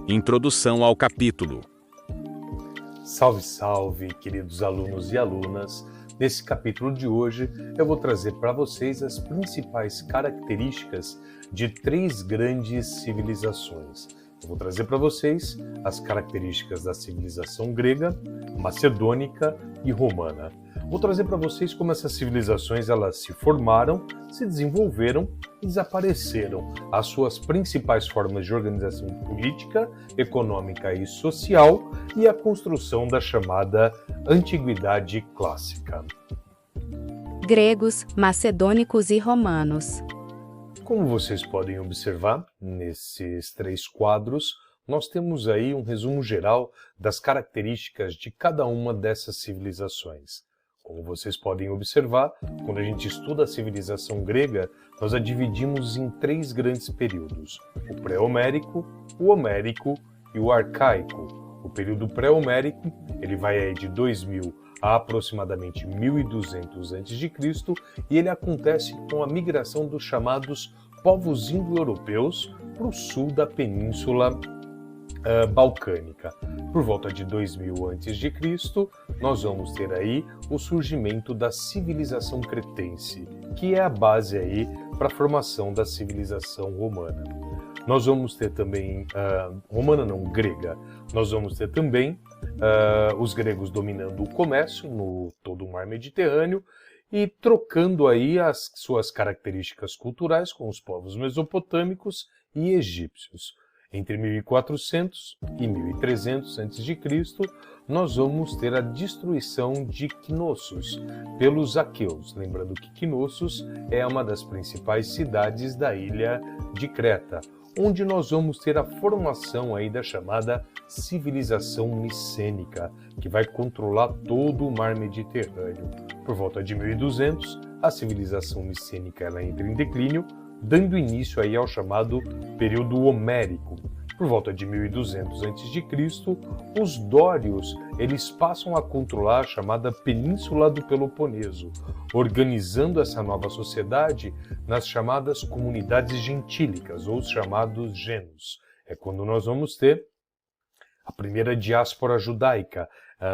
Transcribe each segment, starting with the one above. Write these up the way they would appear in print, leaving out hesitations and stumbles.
Introdução ao capítulo. Salve, salve, queridos alunos e alunas! Nesse capítulo de hoje, eu vou trazer para vocês as principais características de três grandes civilizações. Eu vou trazer para vocês as características da civilização grega, macedônica e romana. Vou trazer para vocês como essas civilizações elas se formaram, se desenvolveram e desapareceram, as suas principais formas de organização política, econômica e social e a construção da chamada Antiguidade Clássica. Gregos, macedônicos e romanos. Como vocês podem observar, nesses três quadros, nós temos aí um resumo geral das características de cada uma dessas civilizações. Como vocês podem observar, quando a gente estuda a civilização grega, nós a dividimos em três grandes períodos: o pré-homérico, o homérico e o arcaico. O período pré-homérico, ele vai aí de 2000 a aproximadamente 1200 a.C. e ele acontece com a migração dos chamados povos indo-europeus para o sul da Península Balcânica. Por volta de 2000 a.C., nós vamos ter aí o surgimento da civilização cretense, que é a base aí para a formação da civilização romana. Nós vamos ter também, grega, nós vamos ter também os gregos dominando o comércio no todo o mar Mediterrâneo e trocando aí as suas características culturais com os povos mesopotâmicos e egípcios. Entre 1400 e 1300 a.C., nós vamos ter a destruição de Knossos pelos aqueus. Lembrando que Knossos é uma das principais cidades da ilha de Creta, onde nós vamos ter a formação aí da chamada civilização micênica, que vai controlar todo o mar Mediterrâneo. Por volta de 1200, a civilização micênica ela entra em declínio, dando início aí ao chamado período homérico. Por volta de 1200 a.C., os dórios eles passam a controlar a chamada Península do Peloponeso, organizando essa nova sociedade nas chamadas comunidades gentílicas, ou os chamados genos. É quando nós vamos ter a primeira diáspora judaica,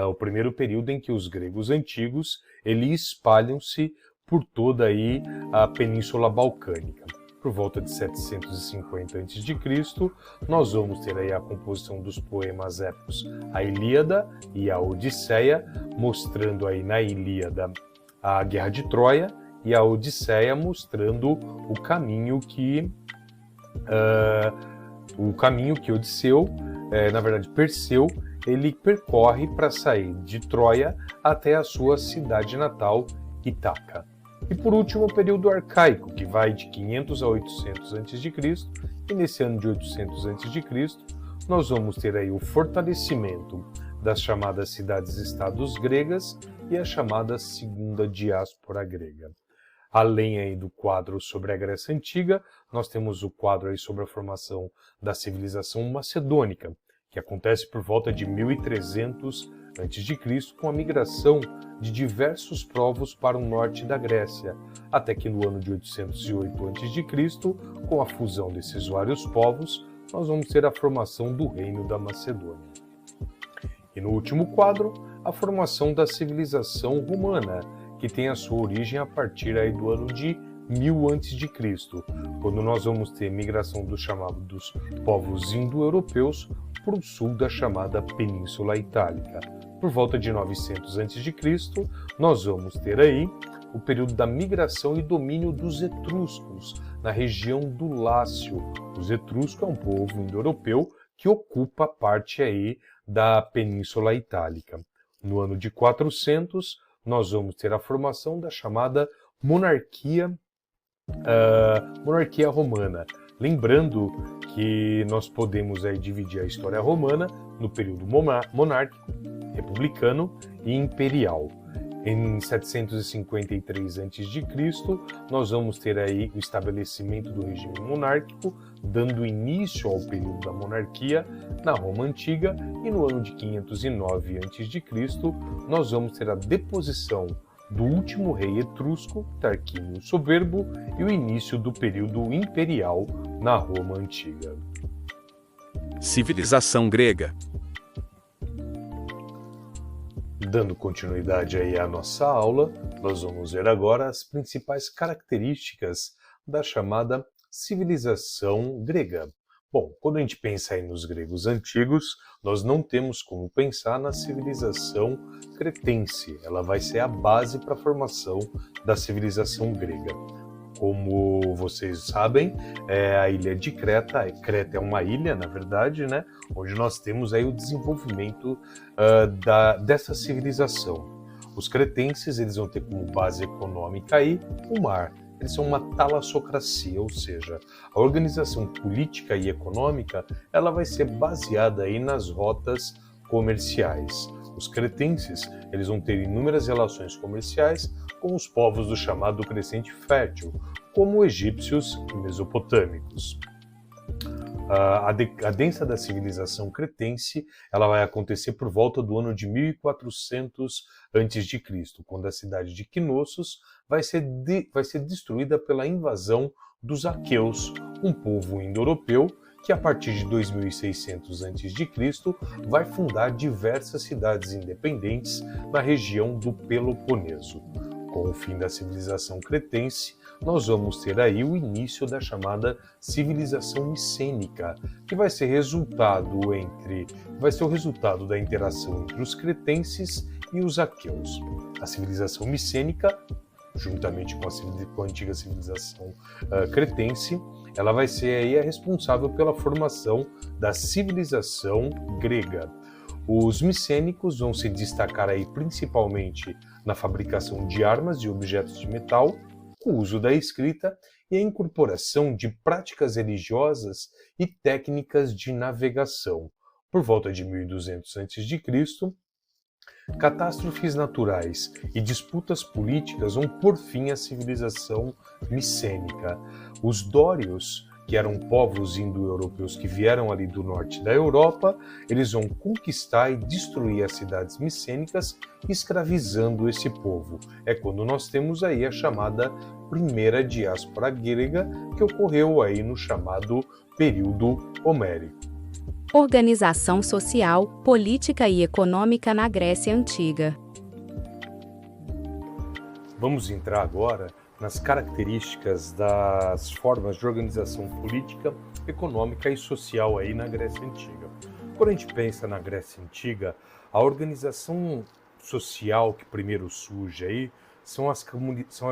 o primeiro período em que os gregos antigos eles espalham-se por toda aí a Península Balcânica. Por volta de 750 a.C., nós vamos ter aí a composição dos poemas épicos, a Ilíada e a Odisseia, mostrando aí na Ilíada a Guerra de Troia e a Odisseia mostrando o caminho que Odisseu, na verdade Perseu, ele percorre para sair de Troia até a sua cidade natal, Ítaca. E por último, o período arcaico, que vai de 500 a 800 a.C., e nesse ano de 800 a.C., nós vamos ter aí o fortalecimento das chamadas cidades-estados gregas e a chamada segunda diáspora grega. Além aí do quadro sobre a Grécia Antiga, nós temos o quadro aí sobre a formação da civilização macedônica, que acontece por volta de 1300 a.C., com a migração de diversos povos para o norte da Grécia, até que no ano de 808 a.C., com a fusão desses vários povos, nós vamos ter a formação do Reino da Macedônia. E no último quadro, a formação da civilização romana, que tem a sua origem a partir aí do ano de 1000 a.C., quando nós vamos ter migração dos chamados povos indo-europeus para o sul da chamada Península Itálica. Por volta de 900 a.C., nós vamos ter aí o período da migração e domínio dos etruscos na região do Lácio. Os etruscos é um povo indo-europeu que ocupa parte aí da Península Itálica. No ano de 400, nós vamos ter a formação da chamada monarquia romana. Lembrando que nós podemos aí dividir a história romana no período monárquico, republicano e imperial. Em 753 a.C., nós vamos ter aí o estabelecimento do regime monárquico, dando início ao período da monarquia na Roma Antiga, e no ano de 509 a.C., nós vamos ter a deposição do último rei etrusco, Tarquínio o Soberbo, e o início do período imperial na Roma Antiga. Civilização grega. Dando continuidade aí à nossa aula, nós vamos ver agora as principais características da chamada civilização grega. Bom, quando a gente pensa aí nos gregos antigos, nós não temos como pensar na civilização cretense. Ela vai ser a base para a formação da civilização grega. Como vocês sabem, a ilha de Creta. Creta é uma ilha, na verdade, né, onde nós temos aí o desenvolvimento dessa civilização. Os cretenses, eles vão ter como base econômica aí o mar. Eles são uma talassocracia, ou seja, a organização política e econômica, ela vai ser baseada aí nas rotas comerciais. Os cretenses, eles vão ter inúmeras relações comerciais com os povos do chamado Crescente Fértil, como egípcios e mesopotâmicos. A decadência da civilização cretense, ela vai acontecer por volta do ano de 1400 a.C., quando a cidade de Knossos vai ser destruída pela invasão dos aqueus, um povo indo-europeu que a partir de 2600 a.C. vai fundar diversas cidades independentes na região do Peloponeso. Com o fim da civilização cretense, nós vamos ter aí o início da chamada civilização micênica, que vai ser o resultado da interação entre os cretenses e os aqueus. A civilização micênica, juntamente com a antiga civilização cretense, ela vai ser aí a responsável pela formação da civilização grega. Os micênicos vão se destacar aí principalmente na fabricação de armas e objetos de metal, o uso da escrita e a incorporação de práticas religiosas e técnicas de navegação. Por volta de 1200 a.C., catástrofes naturais e disputas políticas vão pôr fim à civilização micênica. Os dórios, que eram povos indo-europeus que vieram ali do norte da Europa, eles vão conquistar e destruir as cidades micênicas, escravizando esse povo. É quando nós temos aí a chamada primeira diáspora grega, que ocorreu aí no chamado período homérico. Organização social, política e econômica na Grécia Antiga. Vamos entrar agora nas características das formas de organização política, econômica e social aí na Grécia Antiga. Quando a gente pensa na Grécia Antiga, a organização social que primeiro surge aí são as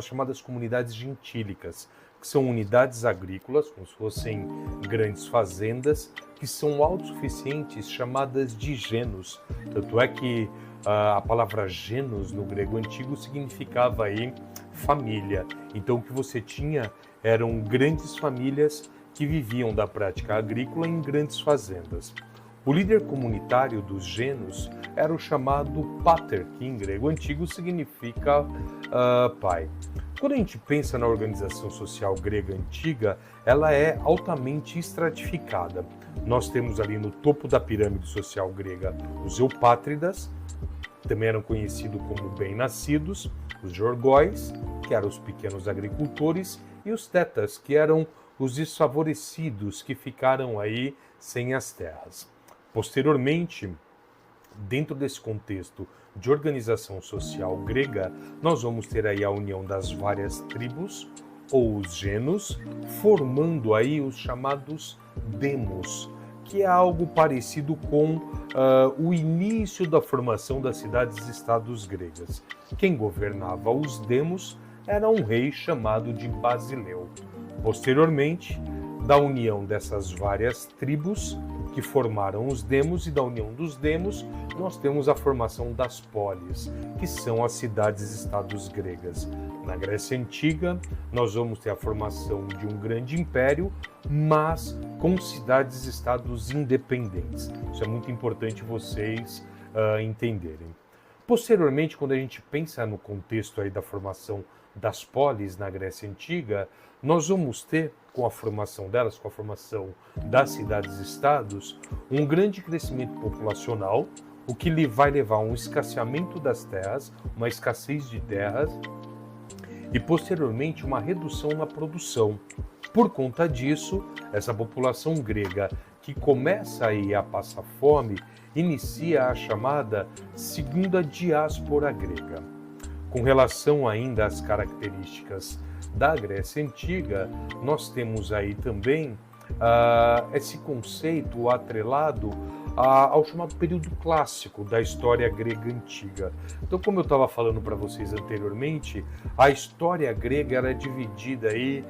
chamadas comunidades gentílicas, que são unidades agrícolas, como se fossem grandes fazendas, que são autossuficientes, chamadas de genos. Tanto é que a palavra genos no grego antigo significava aí família. Então o que você tinha eram grandes famílias que viviam da prática agrícola em grandes fazendas. O líder comunitário dos genos era o chamado pater, que em grego antigo significa pai. Quando a gente pensa na organização social grega antiga, ela é altamente estratificada. Nós temos ali no topo da pirâmide social grega os eupátridas, também eram conhecidos como bem-nascidos, os georgóis, que eram os pequenos agricultores, e os tetas, que eram os desfavorecidos que ficaram aí sem as terras. Posteriormente, dentro desse contexto de organização social grega, nós vamos ter aí a união das várias tribos, ou os genos, formando aí os chamados demos, que é algo parecido com o início da formação das cidades-estados gregas. Quem governava os demos era um rei chamado de Basileu. Posteriormente, da união dessas várias tribos que formaram os demos e da união dos demos, nós temos a formação das polis, que são as cidades-estados gregas. Na Grécia Antiga, nós vamos ter a formação de um grande império, mas com cidades-estados independentes. Isso é muito importante vocês entenderem. Posteriormente, quando a gente pensa no contexto aí da formação das polis na Grécia Antiga, nós vamos ter, com a formação delas, com a formação das cidades-estados, um grande crescimento populacional, o que vai levar a um escasseamento das terras, uma escassez de terras, e posteriormente uma redução na produção. Por conta disso, essa população grega que começa aí a passar fome, inicia a chamada Segunda Diáspora Grega. Com relação ainda às características da Grécia Antiga, nós temos aí também esse conceito atrelado ao chamado período clássico da história grega antiga. Então, como eu estava falando para vocês anteriormente, a história grega era dividida aí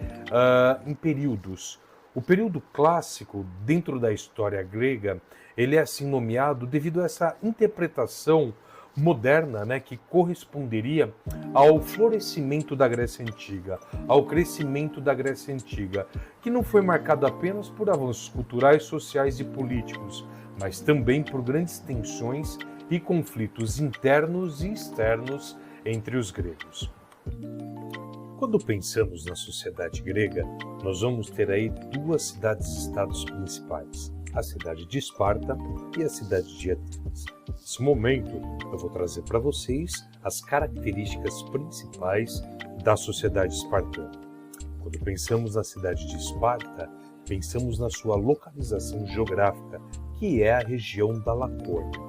em períodos. O período clássico, dentro da história grega, ele é assim nomeado devido a essa interpretação moderna, né, que corresponderia ao florescimento da Grécia Antiga, ao crescimento da Grécia Antiga, que não foi marcado apenas por avanços culturais, sociais e políticos, mas também por grandes tensões e conflitos internos e externos entre os gregos. Quando pensamos na sociedade grega, nós vamos ter aí duas cidades-estados principais, a cidade de Esparta e a cidade de Atenas. Nesse momento, eu vou trazer para vocês as características principais da sociedade espartana. Quando pensamos na cidade de Esparta, pensamos na sua localização geográfica, que é a região da Lacônia.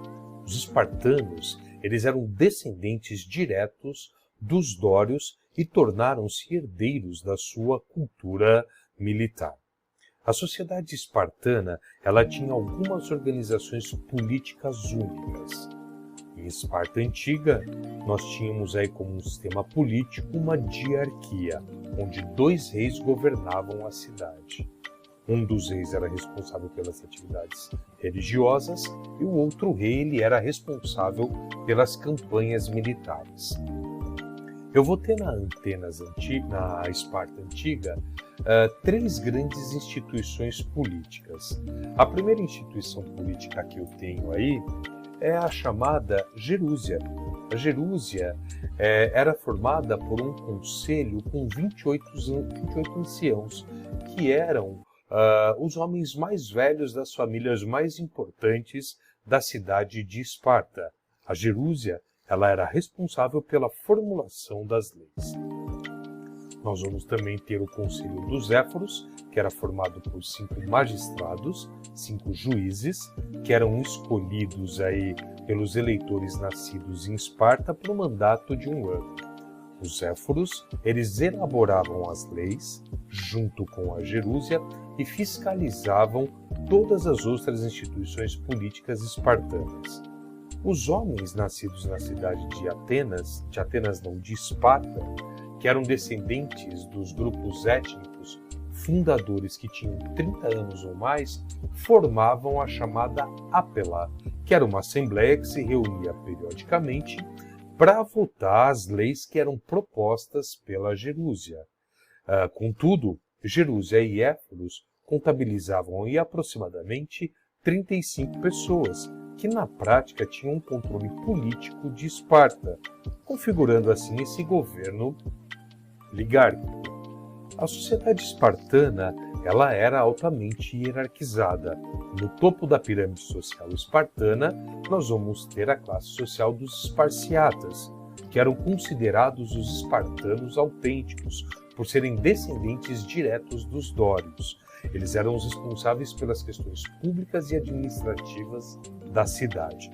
Os espartanos, eles eram descendentes diretos dos dórios e tornaram-se herdeiros da sua cultura militar. A sociedade espartana, ela tinha algumas organizações políticas únicas. Em Esparta Antiga, nós tínhamos aí como um sistema político uma diarquia, onde 2 reis governavam a cidade. Um dos reis era responsável pelas atividades religiosas e o outro rei ele era responsável pelas campanhas militares. Eu vou ter na Esparta Antiga 3 grandes instituições políticas. A primeira instituição política que eu tenho aí é a chamada Gerúsia. A Gerúsia era formada por um conselho com 28 anciãos, que eram os homens mais velhos das famílias mais importantes da cidade de Esparta. A Gerúsia ela era responsável pela formulação das leis. Nós vamos também ter o Conselho dos Éforos, que era formado por 5 magistrados, 5 juízes, que eram escolhidos aí pelos eleitores nascidos em Esparta por um mandato de 1 ano. Os Éforos, eles elaboravam as leis, junto com a Gerúsia, e fiscalizavam todas as outras instituições políticas espartanas. Os homens nascidos na cidade de Esparta, que eram descendentes dos grupos étnicos fundadores que tinham 30 anos ou mais, formavam a chamada Apela, que era uma assembleia que se reunia periodicamente para votar as leis que eram propostas pela Gerúsia. Contudo, Gerúsia e Éforos contabilizavam aí aproximadamente 35 pessoas, que na prática tinham um controle político de Esparta, configurando assim esse governo oligárquico. A sociedade espartana ela era altamente hierarquizada. No topo da pirâmide social espartana, nós vamos ter a classe social dos esparciatas, que eram considerados os espartanos autênticos, por serem descendentes diretos dos dórios. Eles eram os responsáveis pelas questões públicas e administrativas da cidade.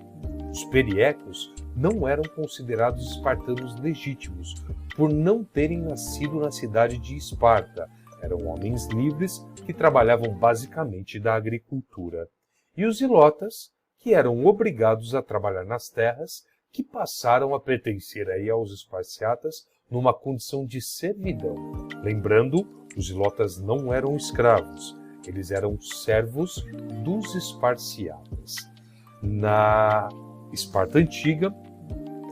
Os periecos não eram considerados espartanos legítimos, por não terem nascido na cidade de Esparta. Eram homens livres que trabalhavam basicamente da agricultura. E os ilotas, que eram obrigados a trabalhar nas terras, que passaram a pertencer aí aos esparciatas numa condição de servidão. Lembrando, os ilotas não eram escravos, eles eram servos dos esparciatas. Na Esparta Antiga,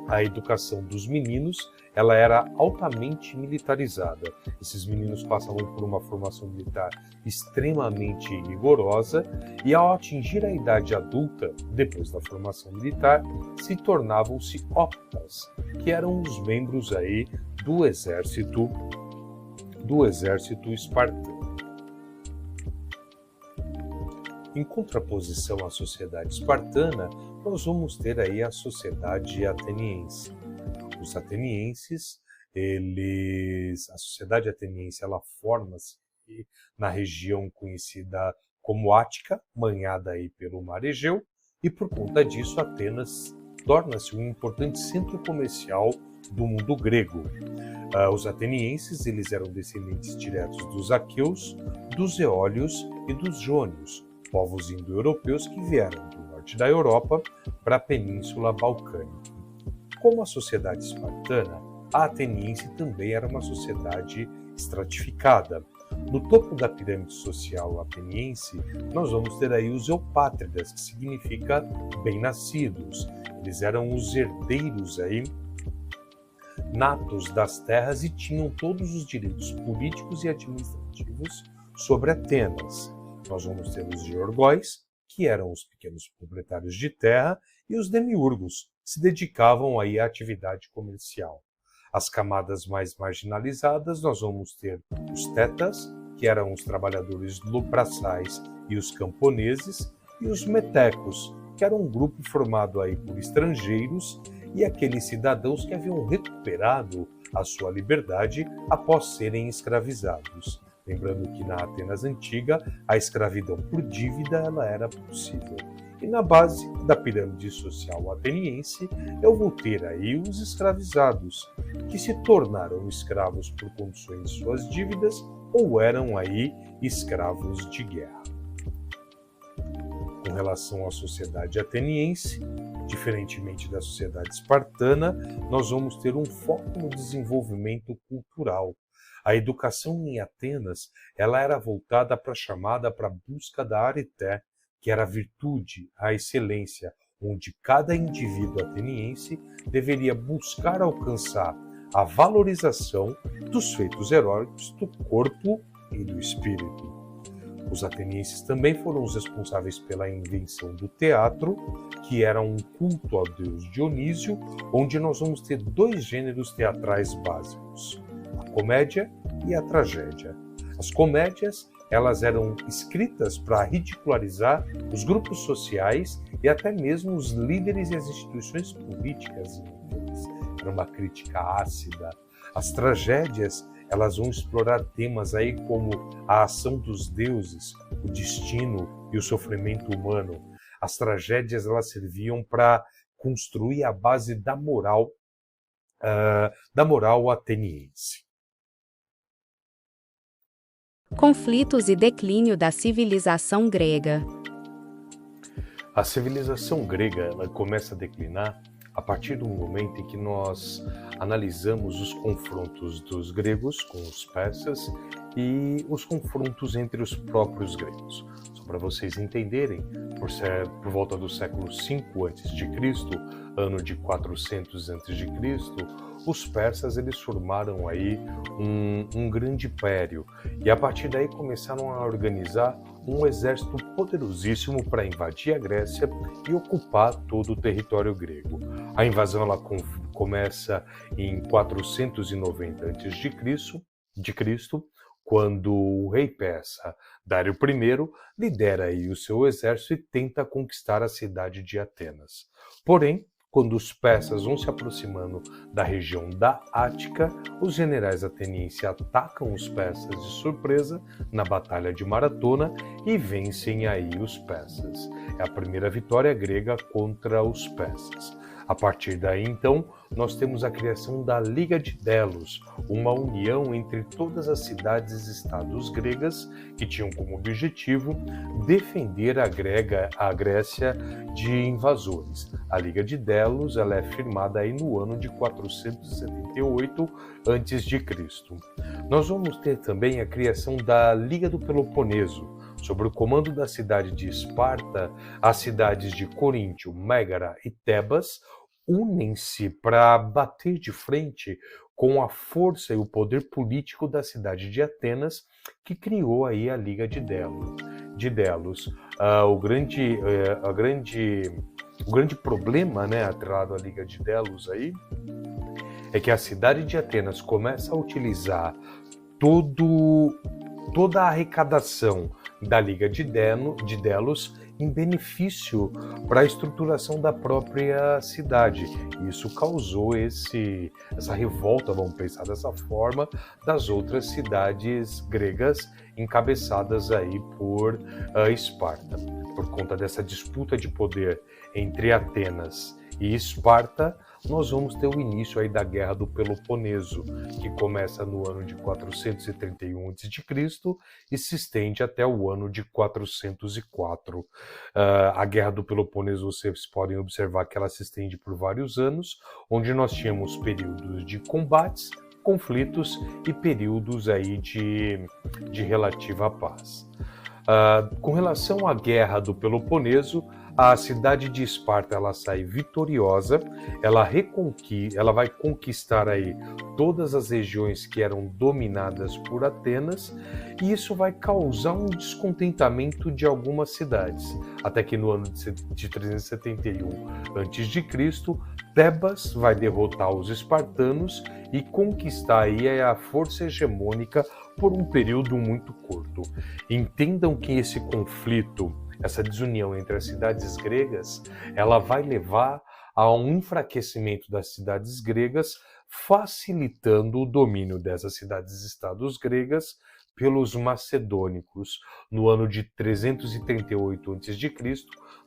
a educação dos meninos ela era altamente militarizada. Esses meninos passavam por uma formação militar extremamente rigorosa e, ao atingir a idade adulta, depois da formação militar, se tornavam-se optas, que eram os membros aí do exército espartano. Em contraposição à sociedade espartana, nós vamos ter aí a sociedade ateniense. Os atenienses, a sociedade ateniense, ela forma-se na região conhecida como Ática, banhada aí pelo mar Egeu, e por conta disso Atenas torna-se um importante centro comercial do mundo grego. Os atenienses eles eram descendentes diretos dos aqueus, dos eólios e dos jônios, povos indo-europeus que vieram do norte da Europa para a Península Balcânica. Como a sociedade espartana, a ateniense também era uma sociedade estratificada. No topo da pirâmide social ateniense, nós vamos ter aí os eupátridas, que significa bem-nascidos. Eles eram os herdeiros aí natos das terras e tinham todos os direitos políticos e administrativos sobre Atenas. Nós vamos ter os georgóis, que eram os pequenos proprietários de terra, e os demiurgos, que se dedicavam aí à atividade comercial. As camadas mais marginalizadas, nós vamos ter os tetas, que eram os trabalhadores braçais e os camponeses, e os metecos, que era um grupo formado aí por estrangeiros e aqueles cidadãos que haviam recuperado a sua liberdade após serem escravizados. Lembrando que na Atenas antiga, a escravidão por dívida ela era possível. E na base da pirâmide social ateniense, eu vou ter aí os escravizados, que se tornaram escravos por condições de suas dívidas ou eram aí escravos de guerra. Com relação à sociedade ateniense, diferentemente da sociedade espartana, nós vamos ter um foco no desenvolvimento cultural. A educação em Atenas ela era voltada para a chamada para a busca da arete, que era a virtude, a excelência, onde cada indivíduo ateniense deveria buscar alcançar a valorização dos feitos heróicos do corpo e do espírito. Os atenienses também foram os responsáveis pela invenção do teatro, que era um culto ao deus Dionísio, onde nós vamos ter dois gêneros teatrais básicos, a comédia e a tragédia. As comédias elas eram escritas para ridicularizar os grupos sociais e até mesmo os líderes e as instituições políticas. Era uma crítica ácida. As tragédias elas vão explorar temas aí como a ação dos deuses, o destino e o sofrimento humano. As tragédias elas serviam para construir a base da moral ateniense. Conflitos e declínio da civilização grega. A civilização grega ela começa a declinar a partir do momento em que nós analisamos os confrontos dos gregos com os persas e os confrontos entre os próprios gregos. Só para vocês entenderem, por volta do século V a.C., ano de 400 a.C., os persas eles formaram aí um grande império e a partir daí começaram a organizar um exército poderosíssimo para invadir a Grécia e ocupar todo o território grego. A invasão ela começa em 490 a.C., quando o rei persa Dário I lidera aí o seu exército e tenta conquistar a cidade de Atenas. Porém, quando os persas vão se aproximando da região da Ática, os generais atenienses atacam os persas de surpresa na Batalha de Maratona e vencem aí os persas. É a primeira vitória grega contra os persas. A partir daí, então, nós temos a criação da Liga de Delos, uma união entre todas as cidades e estados gregas que tinham como objetivo defender a Grécia de invasores. A Liga de Delos ela é firmada aí no ano de 478 a.C. Nós vamos ter também a criação da Liga do Peloponeso. Sob o comando da cidade de Esparta, as cidades de Coríntio, Mégara e Tebas unem-se para bater de frente com a força e o poder político da cidade de Atenas, que criou aí a Liga de Delos. O grande problema, né, atrelado à Liga de Delos aí, é que a cidade de Atenas começa a utilizar toda a arrecadação da Liga de Delos em benefício para a estruturação da própria cidade. Isso causou essa revolta, vamos pensar dessa forma, das outras cidades gregas encabeçadas aí por Esparta. Por conta dessa disputa de poder entre Atenas e Esparta, nós vamos ter o início aí da Guerra do Peloponeso, que começa no ano de 431 a.C. e se estende até o ano de 404. A Guerra do Peloponeso, vocês podem observar que ela se estende por vários anos, onde nós tínhamos períodos de combates, conflitos e períodos aí de relativa paz. Com relação à Guerra do Peloponeso, a cidade de Esparta ela sai vitoriosa, ela vai conquistar aí todas as regiões que eram dominadas por Atenas, e isso vai causar um descontentamento de algumas cidades, até que no ano de 371 a.C., Tebas vai derrotar os espartanos e conquistar aí a força hegemônica por um período muito curto. Entendam que esse conflito, essa desunião entre as cidades gregas, ela vai levar a um enfraquecimento das cidades gregas, facilitando o domínio dessas cidades-estados gregas pelos macedônicos. No ano de 338 a.C.,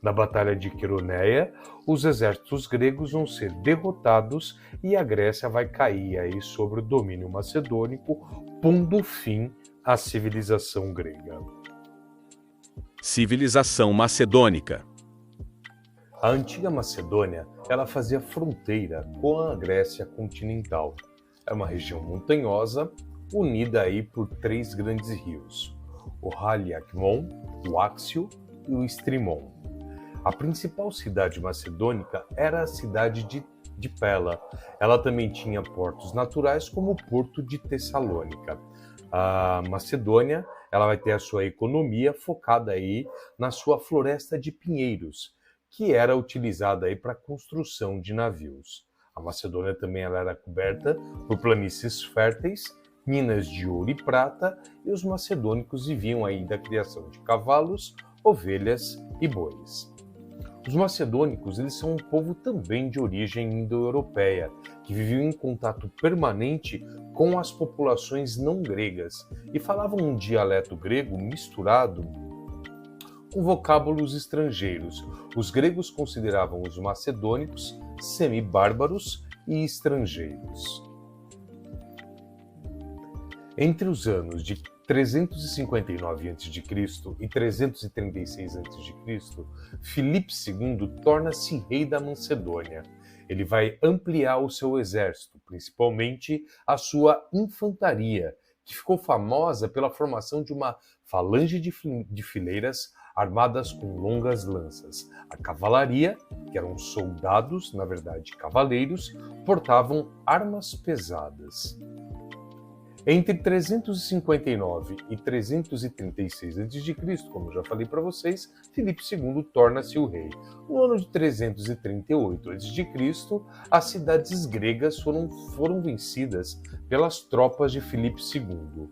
na Batalha de Queroneia, os exércitos gregos vão ser derrotados e a Grécia vai cair aí sobre o domínio macedônico, pondo fim à civilização grega. Civilização macedônica. A antiga Macedônia, ela fazia fronteira com a Grécia continental. É uma região montanhosa, unida aí por 3 grandes rios: o Haliakmon, o Áxio e o Strimon. A principal cidade macedônica era a cidade de Pela. Ela também tinha portos naturais, como o porto de Tessalônica. A Macedônia, ela vai ter a sua economia focada aí na sua floresta de pinheiros, que era utilizada aí para a construção de navios. A Macedônia também ela era coberta por planícies férteis, minas de ouro e prata, e os macedônicos viviam aí da criação de cavalos, ovelhas e bois. Os macedônicos, eles são um povo também de origem indo-europeia, que viviam em contato permanente com as populações não gregas e falavam um dialeto grego misturado com vocábulos estrangeiros. Os gregos consideravam os macedônicos semi-bárbaros e estrangeiros. Entre os anos de 359 a.C. e 336 a.C., Filipe II torna-se rei da Macedônia. Ele vai ampliar o seu exército, principalmente a sua infantaria, que ficou famosa pela formação de uma falange de fileiras armadas com longas lanças. A cavalaria, que eram soldados, na verdade cavaleiros, portavam armas pesadas. Entre 359 e 336 a.C., como já falei para vocês, Filipe II torna-se o rei. No ano de 338 a.C., as cidades gregas foram vencidas pelas tropas de Filipe II.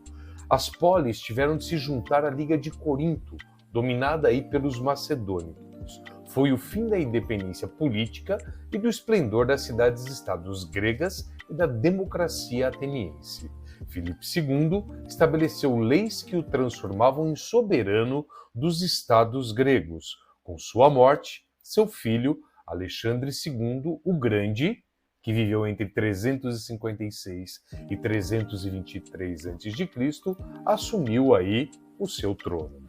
As polis tiveram de se juntar à Liga de Corinto, dominada aí pelos macedônicos. Foi o fim da independência política e do esplendor das cidades-estados gregas e da democracia ateniense. Filipe II estabeleceu leis que o transformavam em soberano dos estados gregos. Com sua morte, seu filho, Alexandre II o Grande, que viveu entre 356 e 323 a.C., assumiu aí o seu trono.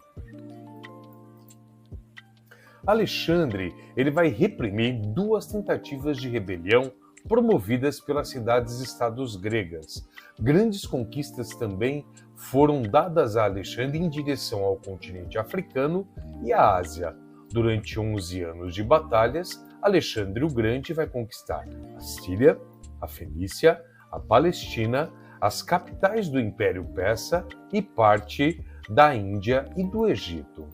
Alexandre ele vai reprimir 2 tentativas de rebelião promovidas pelas cidades-estados gregas. Grandes conquistas também foram dadas a Alexandre em direção ao continente africano e à Ásia. Durante 11 anos de batalhas, Alexandre o Grande vai conquistar a Síria, a Fenícia, a Palestina, as capitais do Império Persa e parte da Índia e do Egito.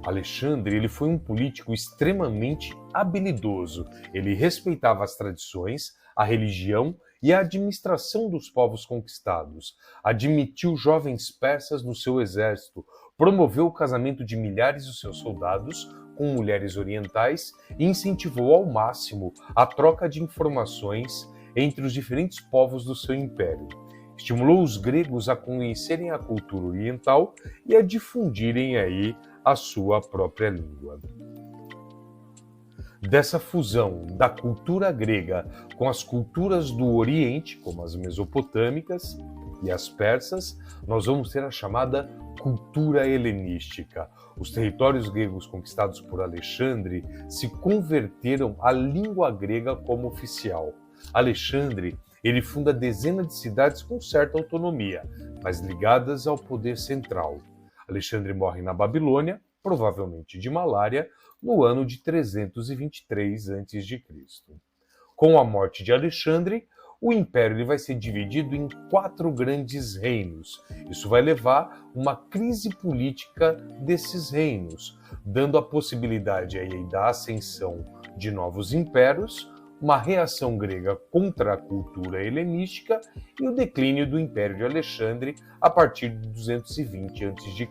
Alexandre ele foi um político extremamente habilidoso. Ele respeitava as tradições, a religião e a administração dos povos conquistados. Admitiu jovens persas no seu exército, promoveu o casamento de milhares dos seus soldados com mulheres orientais e incentivou ao máximo a troca de informações entre os diferentes povos do seu império. Estimulou os gregos a conhecerem a cultura oriental e a difundirem aí a sua própria língua. Dessa fusão da cultura grega com as culturas do Oriente, como as mesopotâmicas e as persas, nós vamos ter a chamada cultura helenística. Os territórios gregos conquistados por Alexandre se converteram à língua grega como oficial. Alexandre, ele funda dezenas de cidades com certa autonomia, mas ligadas ao poder central. Alexandre morre na Babilônia, provavelmente de malária, no ano de 323 a.C. Com a morte de Alexandre, o império vai ser dividido em 4 grandes reinos. Isso vai levar a uma crise política desses reinos, dando a possibilidade aí da ascensão de novos impérios, uma reação grega contra a cultura helenística e o declínio do Império de Alexandre a partir de 220 a.C.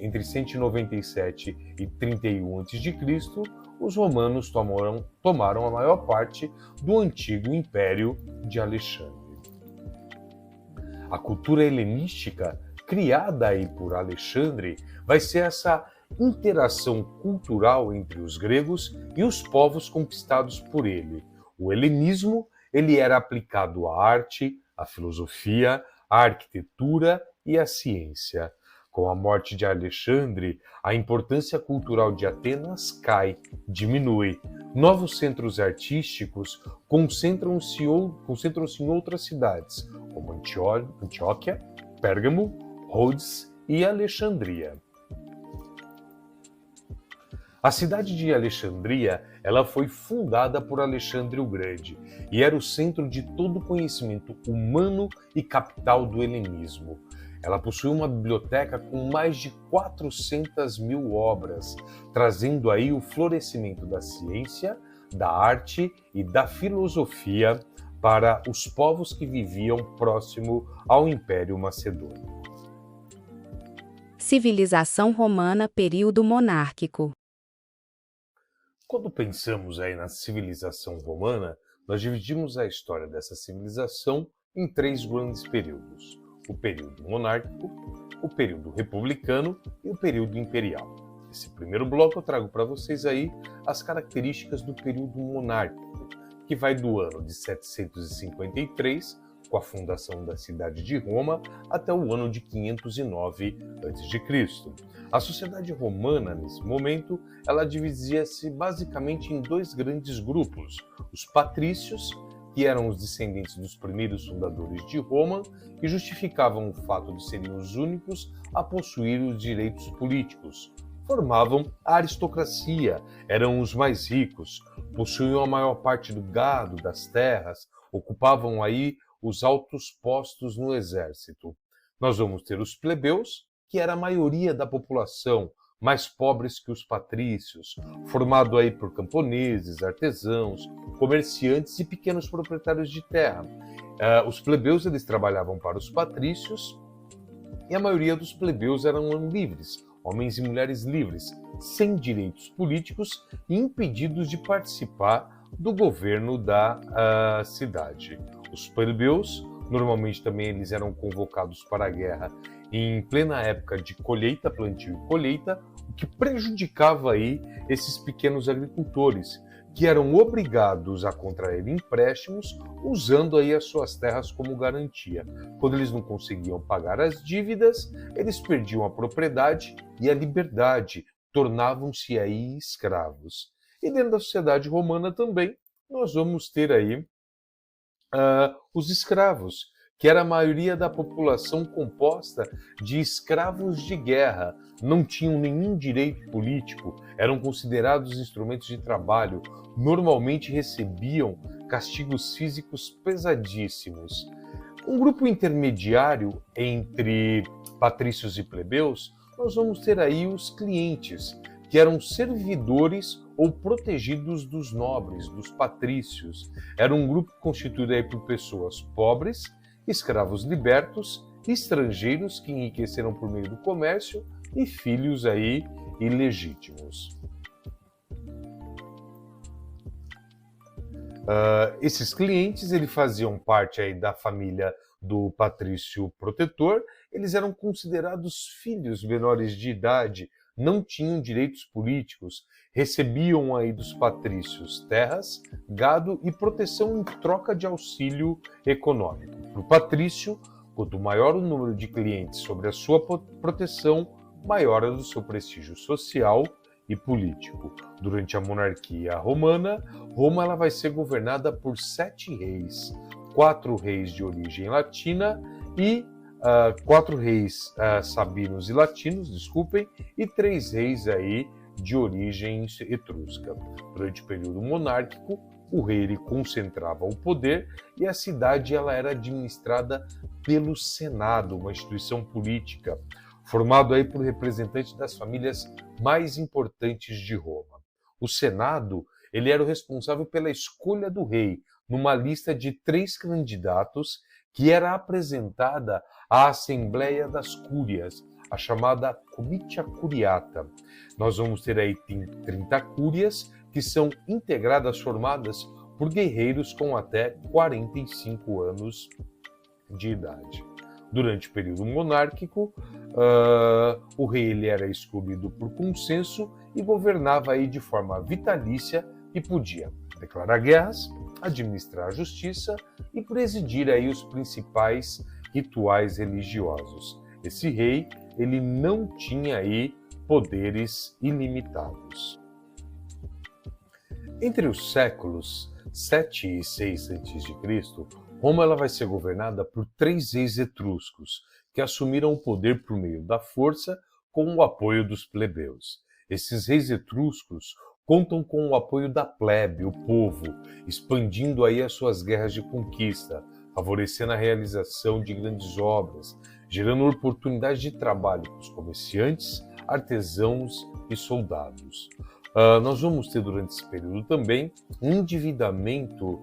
Entre 197 e 31 a.C., os romanos tomaram a maior parte do antigo Império de Alexandre. A cultura helenística, criada aí por Alexandre, vai ser essa interação cultural entre os gregos e os povos conquistados por ele. O helenismo, ele era aplicado à arte, à filosofia, à arquitetura e à ciência. Com a morte de Alexandre, a importância cultural de Atenas cai, diminui. Novos centros artísticos concentram-se em outras cidades, como Antioquia, Pérgamo, Rhodes e Alexandria. A cidade de Alexandria, ela foi fundada por Alexandre o Grande e era o centro de todo o conhecimento humano e capital do helenismo. Ela possui uma biblioteca com mais de 400.000 obras, trazendo aí o florescimento da ciência, da arte e da filosofia para os povos que viviam próximo ao Império Macedônio. Civilização romana, período monárquico. Quando pensamos aí na civilização romana, nós dividimos a história dessa civilização em 3 grandes períodos: o período monárquico, o período republicano e o período imperial. Nesse primeiro bloco eu trago para vocês aí as características do período monárquico, que vai do ano de 753, com a fundação da cidade de Roma, até o ano de 509 a.C. A sociedade romana, nesse momento, ela dividia-se basicamente em 2 grandes grupos: os patrícios, que eram os descendentes dos primeiros fundadores de Roma, que justificavam o fato de serem os únicos a possuir os direitos políticos. Formavam a aristocracia, eram os mais ricos, possuíam a maior parte do gado, das terras, ocupavam aí os altos postos no exército. Nós vamos ter os plebeus, que era a maioria da população, mais pobres que os patrícios, formado aí por camponeses, artesãos, comerciantes e pequenos proprietários de terra. Os plebeus, eles trabalhavam para os patrícios e a maioria dos plebeus eram livres, homens e mulheres livres, sem direitos políticos e impedidos de participar do governo da cidade. Os plebeus, normalmente também eles eram convocados para a guerra em plena época de colheita, plantio e colheita, o que prejudicava aí esses pequenos agricultores, que eram obrigados a contrair empréstimos usando aí as suas terras como garantia. Quando eles não conseguiam pagar as dívidas, eles perdiam a propriedade e a liberdade, tornavam-se aí escravos. E dentro da sociedade romana também, nós vamos ter aí os escravos, que era a maioria da população composta de escravos de guerra, não tinham nenhum direito político, eram considerados instrumentos de trabalho, normalmente recebiam castigos físicos pesadíssimos. Um grupo intermediário entre patrícios e plebeus, nós vamos ter aí os clientes, que eram servidores ou protegidos dos nobres, dos patrícios. Era um grupo constituído aí por pessoas pobres, escravos libertos estrangeiros que enriqueceram por meio do comércio e filhos aí ilegítimos. Esses clientes eles faziam parte aí da família do patrício protetor, eles eram considerados filhos menores de idade, não tinham direitos políticos, recebiam aí dos patrícios terras, gado e proteção em troca de auxílio econômico. Para o patrício, quanto maior o número de clientes sobre a sua proteção, maior era o seu prestígio social e político. Durante a monarquia romana, Roma ela vai ser governada por 7 reis, 4 reis de origem latina e 4 reis sabinos e latinos, desculpem, e 3 reis aí de origem etrusca. Durante o período monárquico, o rei ele concentrava o poder e a cidade ela era administrada pelo Senado, uma instituição política, formado aí por representantes das famílias mais importantes de Roma. O Senado ele era o responsável pela escolha do rei, numa lista de 3 candidatos que era apresentada à Assembleia das Cúrias, a chamada Comitia Curiata. Nós vamos ter aí 30 cúrias, que são integradas, formadas por guerreiros com até 45 anos de idade. Durante o período monárquico, o rei ele era escolhido por consenso e governava aí de forma vitalícia e podia declarar guerras, administrar a justiça e presidir aí os principais rituais religiosos. Esse rei, ele não tinha aí poderes ilimitados. Entre os séculos 7 e 6 a.C., Roma ela vai ser governada por 3 reis etruscos, que assumiram o poder por meio da força com o apoio dos plebeus. Esses reis etruscos contam com o apoio da plebe, o povo, expandindo aí as suas guerras de conquista, favorecendo a realização de grandes obras, gerando oportunidades de trabalho para os comerciantes, artesãos e soldados. Nós vamos ter durante esse período também um endividamento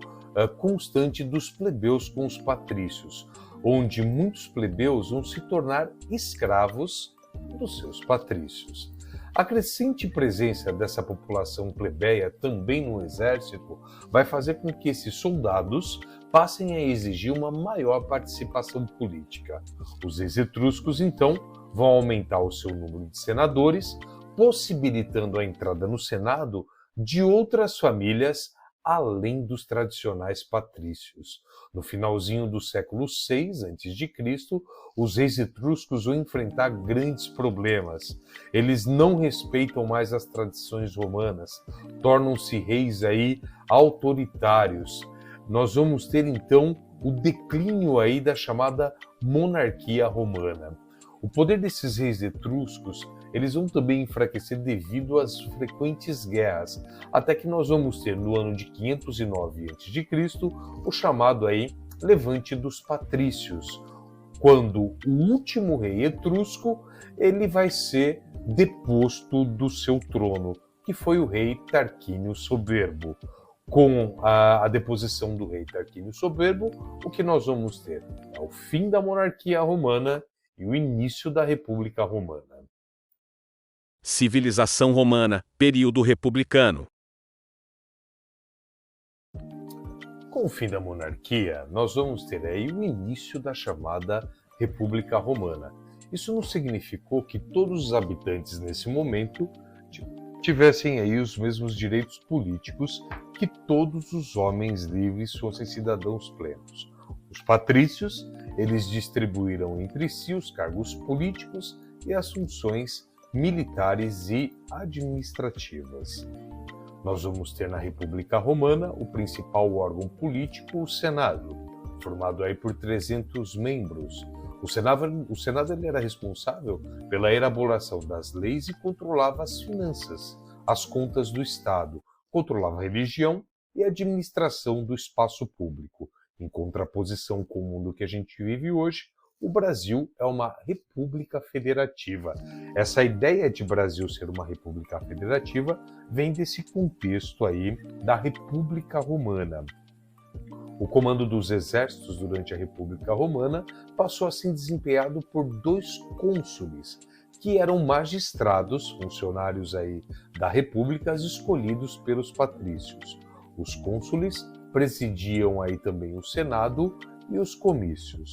constante dos plebeus com os patrícios, onde muitos plebeus vão se tornar escravos dos seus patrícios. A crescente presença dessa população plebeia também no exército vai fazer com que esses soldados passem a exigir uma maior participação política. Os reis etruscos, então, vão aumentar o seu número de senadores, possibilitando a entrada no Senado de outras famílias além dos tradicionais patrícios. No finalzinho do século VI a.C., os reis etruscos vão enfrentar grandes problemas. Eles não respeitam mais as tradições romanas, tornam-se reis aí autoritários. Nós vamos ter então o declínio aí da chamada monarquia romana. O poder desses reis etruscos, eles vão também enfraquecer devido às frequentes guerras, até que nós vamos ter no ano de 509 a.C. o chamado aí Levante dos Patrícios, quando o último rei etrusco ele vai ser deposto do seu trono, que foi o rei Tarquínio Soberbo. Com a deposição do rei Tarquínio Soberbo, o que nós vamos ter é o fim da monarquia romana e o início da República Romana. Civilização romana, período republicano. Com o fim da monarquia, nós vamos ter aí o início da chamada República Romana. Isso não significou que todos os habitantes nesse momento tivessem aí os mesmos direitos políticos, que todos os homens livres fossem cidadãos plenos. Os patrícios, eles distribuíram entre si os cargos políticos e as funções militares e administrativas. Nós vamos ter na República Romana o principal órgão político, o Senado, formado aí por 300 membros. O Senado ele era responsável pela elaboração das leis e controlava as finanças, as contas do Estado, controlava a religião e a administração do espaço público. Em contraposição com o mundo que a gente vive hoje, o Brasil é uma república federativa. Essa ideia de Brasil ser uma república federativa vem desse contexto aí da República Romana. O comando dos exércitos durante a República Romana passou a ser desempenhado por 2 cônsules, que eram magistrados, funcionários aí da República, escolhidos pelos patrícios. Os cônsules presidiam aí também o Senado e os comícios.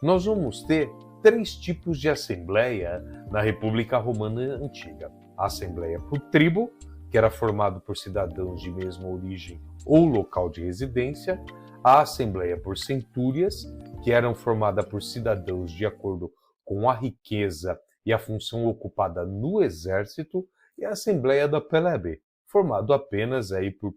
Nós vamos ter 3 tipos de assembleia na República Romana Antiga. A assembleia por tribo, que era formado por cidadãos de mesma origem ou local de residência, a assembleia por centúrias, que eram formada por cidadãos de acordo com a riqueza e a função ocupada no exército, e a assembleia da plebe, formado apenas aí por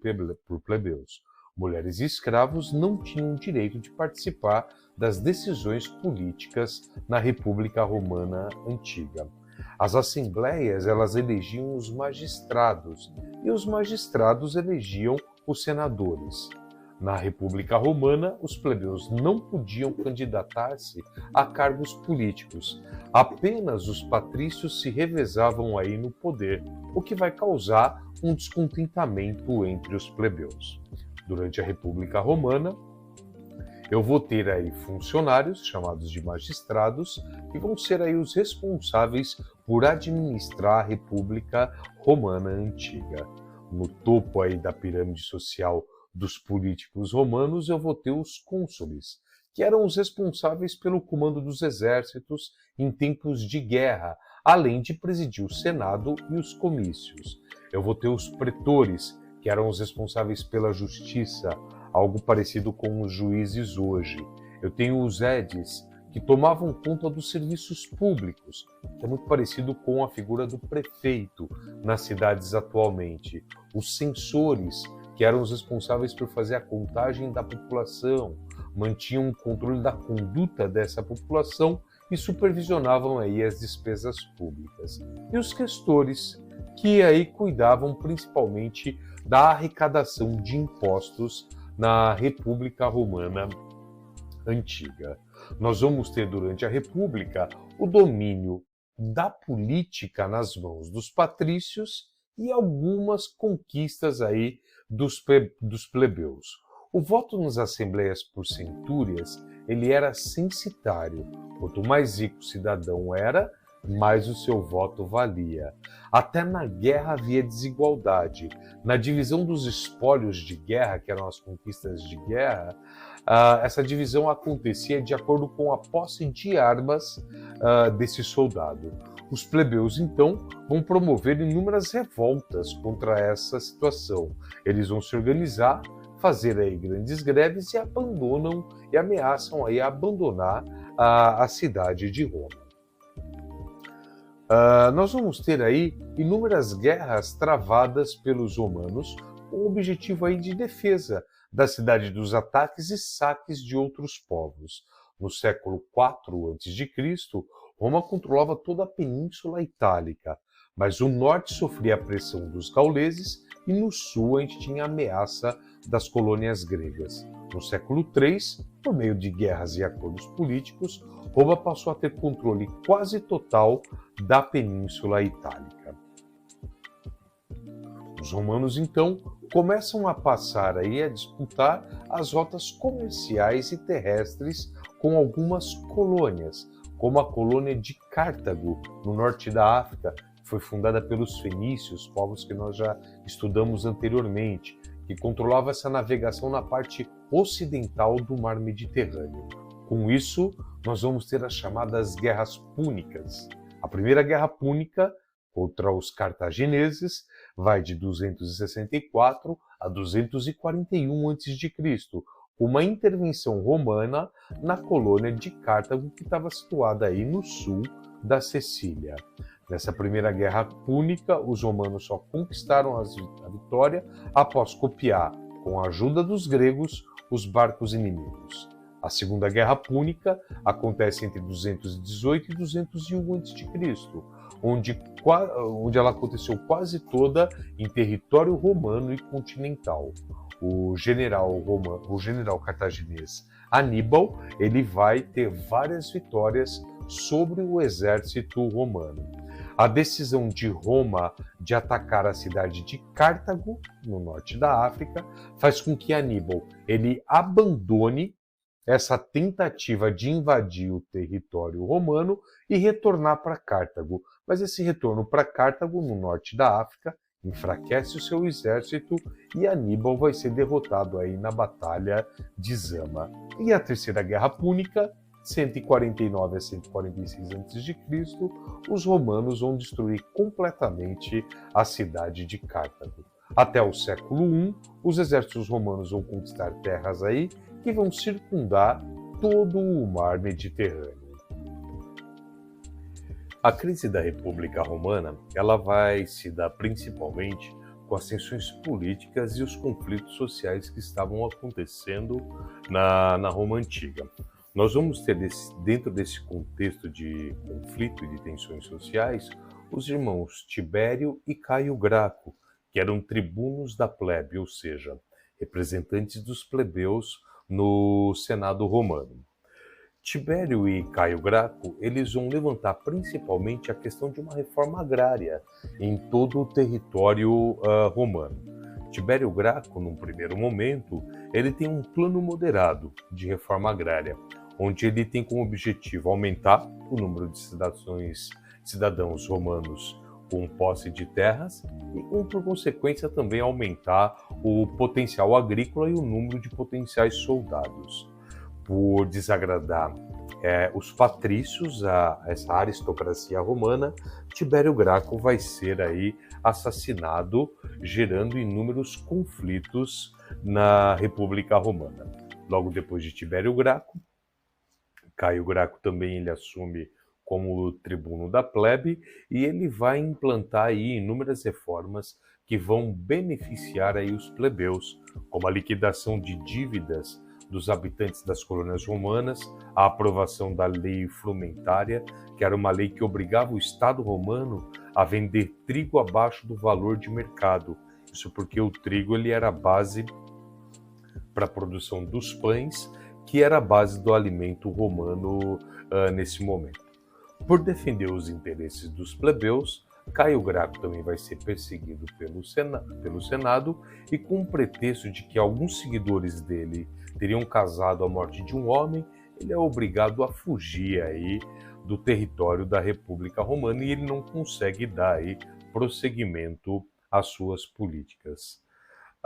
plebeus. Mulheres e escravos não tinham direito de participar das decisões políticas na República Romana Antiga. As assembleias, elas elegiam os magistrados, e os magistrados elegiam os senadores. Na República Romana, os plebeus não podiam candidatar-se a cargos políticos. Apenas os patrícios se revezavam aí no poder, o que vai causar um descontentamento entre os plebeus. Durante a República Romana, eu vou ter aí funcionários, chamados de magistrados, que vão ser aí os responsáveis por administrar a República Romana Antiga. No topo aí da pirâmide social dos políticos romanos, eu vou ter os cônsules, que eram os responsáveis pelo comando dos exércitos em tempos de guerra, além de presidir o Senado e os comícios. Eu vou ter os pretores, que eram os responsáveis pela justiça, algo parecido com os juízes hoje. Eu tenho os edes, que tomavam conta dos serviços públicos, que é muito parecido com a figura do prefeito nas cidades atualmente. Os censores, que eram os responsáveis por fazer a contagem da população, mantinham o controle da conduta dessa população e supervisionavam aí as despesas públicas. E os questores, que aí cuidavam principalmente da arrecadação de impostos na República Romana Antiga. Nós vamos ter durante a República o domínio da política nas mãos dos patrícios e algumas conquistas aí dos plebeus. O voto nas assembleias por centúrias, ele era censitário. Quanto mais rico o cidadão era, mais o seu voto valia. Até na guerra havia desigualdade. Na divisão dos espólios de guerra, que eram as conquistas de guerra, essa divisão acontecia de acordo com a posse de armas desse soldado. Os plebeus, então, vão promover inúmeras revoltas contra essa situação. Eles vão se organizar, fazer aí grandes greves e ameaçam aí abandonar a cidade de Roma. Nós vamos ter aí inúmeras guerras travadas pelos romanos com o objetivo aí de defesa da cidade dos ataques e saques de outros povos. No século IV a.C., Roma controlava toda a Península Itálica, mas o norte sofria a pressão dos gauleses e no sul a gente tinha a ameaça das colônias gregas. No século III, por meio de guerras e acordos políticos, Roma passou a ter controle quase total da Península Itálica. Os romanos, então, começam a passar aí a disputar as rotas comerciais e terrestres com algumas colônias, como a colônia de Cartago, no norte da África, que foi fundada pelos fenícios, povos que nós já estudamos anteriormente, que controlava essa navegação na parte ocidental do mar Mediterrâneo. Com isso, nós vamos ter as chamadas guerras púnicas. A primeira guerra púnica contra os cartagineses vai de 264 a 241 a.C., com uma intervenção romana na colônia de Cartago, que estava situada aí no sul da Sicília. Nessa primeira guerra púnica, os romanos só conquistaram a vitória após copiar, com a ajuda dos gregos, os barcos inimigos. A Segunda Guerra Púnica acontece entre 218 e 201 a.C., onde ela aconteceu quase toda em território romano e continental. O general cartaginês Aníbal, ele vai ter várias vitórias sobre o exército romano. A decisão de Roma de atacar a cidade de Cartago, no norte da África, faz com que Aníbal ele abandone essa tentativa de invadir o território romano e retornar para Cartago. Mas esse retorno para Cartago, no norte da África, enfraquece o seu exército e Aníbal vai ser derrotado aí na Batalha de Zama. E a Terceira Guerra Púnica, 149 a 146 a.C., os romanos vão destruir completamente a cidade de Cartago. Até o século I, os exércitos romanos vão conquistar terras aí que vão circundar todo o mar Mediterrâneo. A crise da República Romana ela vai se dar principalmente com as tensões políticas e os conflitos sociais que estavam acontecendo na Roma Antiga. Nós vamos ter, dentro desse contexto de conflito e de tensões sociais, os irmãos Tibério e Caio Graco, que eram tribunos da plebe, ou seja, representantes dos plebeus no Senado romano. Tibério e Caio Graco, eles vão levantar principalmente a questão de uma reforma agrária em todo o território romano. Tibério Graco, num primeiro momento, ele tem um plano moderado de reforma agrária, onde ele tem como objetivo aumentar o número de cidadãos romanos com posse de terras e, por consequência, também aumentar o potencial agrícola e o número de potenciais soldados. Por desagradar os patrícios, essa aristocracia romana, Tibério Graco vai ser aí assassinado, gerando inúmeros conflitos na República Romana. Logo depois de Tibério Graco, Caio Graco também ele assume como tribuno da plebe e ele vai implantar aí inúmeras reformas que vão beneficiar aí os plebeus, como a liquidação de dívidas dos habitantes das colônias romanas, a aprovação da lei frumentária, que era uma lei que obrigava o Estado romano a vender trigo abaixo do valor de mercado. Isso porque o trigo ele era a base para a produção dos pães, que era a base do alimento romano nesse momento. Por defender os interesses dos plebeus, Caio Graco também vai ser perseguido pelo Senado e com o pretexto de que alguns seguidores dele teriam causado a morte de um homem, ele é obrigado a fugir aí do território da República Romana e ele não consegue dar aí prosseguimento às suas políticas.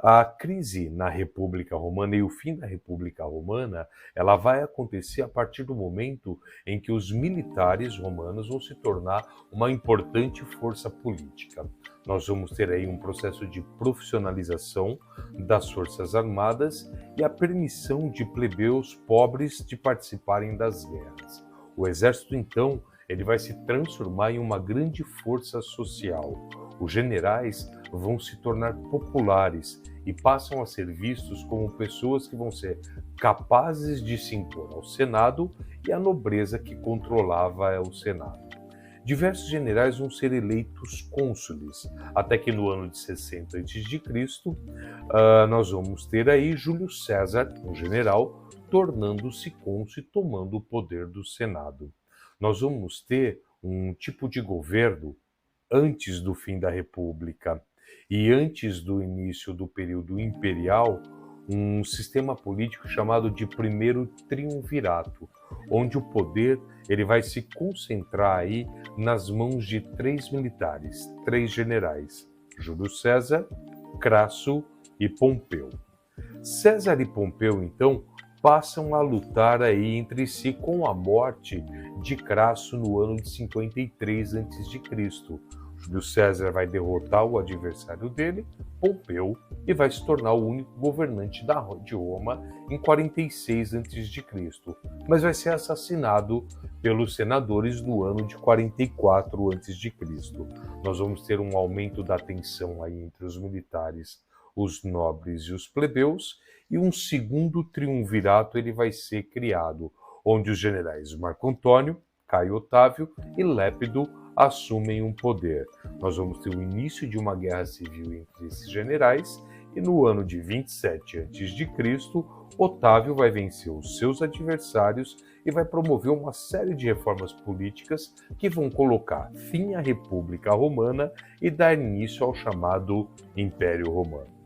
A crise na República Romana e o fim da República Romana, ela vai acontecer a partir do momento em que os militares romanos vão se tornar uma importante força política. Nós vamos ter aí um processo de profissionalização das forças armadas e a permissão de plebeus pobres de participarem das guerras. O exército, então, ele vai se transformar em uma grande força social. Os generais vão se tornar populares e passam a ser vistos como pessoas que vão ser capazes de se impor ao Senado e à nobreza que controlava o Senado. Diversos generais vão ser eleitos cônsules, até que no ano de 60 a.C., nós vamos ter aí Júlio César, um general, tornando-se cônsul e tomando o poder do Senado. Nós vamos ter um tipo de governo antes do fim da República e antes do início do período imperial, um sistema político chamado de primeiro triunvirato, onde o poder ele vai se concentrar aí nas mãos de três militares, três generais, Júlio César, Crasso e Pompeu. César e Pompeu, então, passam a lutar aí entre si com a morte de Crasso no ano de 53 a.C. Júlio César vai derrotar o adversário dele, Pompeu, e vai se tornar o único governante de Roma em 46 a.C., mas vai ser assassinado pelos senadores no ano de 44 a.C. Nós vamos ter um aumento da tensão aí entre os militares, os nobres e os plebeus, e um segundo triunvirato ele vai ser criado, onde os generais Marco Antônio, Caio Otávio e Lépido assumem um poder. Nós vamos ter o início de uma guerra civil entre esses generais e no ano de 27 a.C., Otávio vai vencer os seus adversários e vai promover uma série de reformas políticas que vão colocar fim à República Romana e dar início ao chamado Império Romano.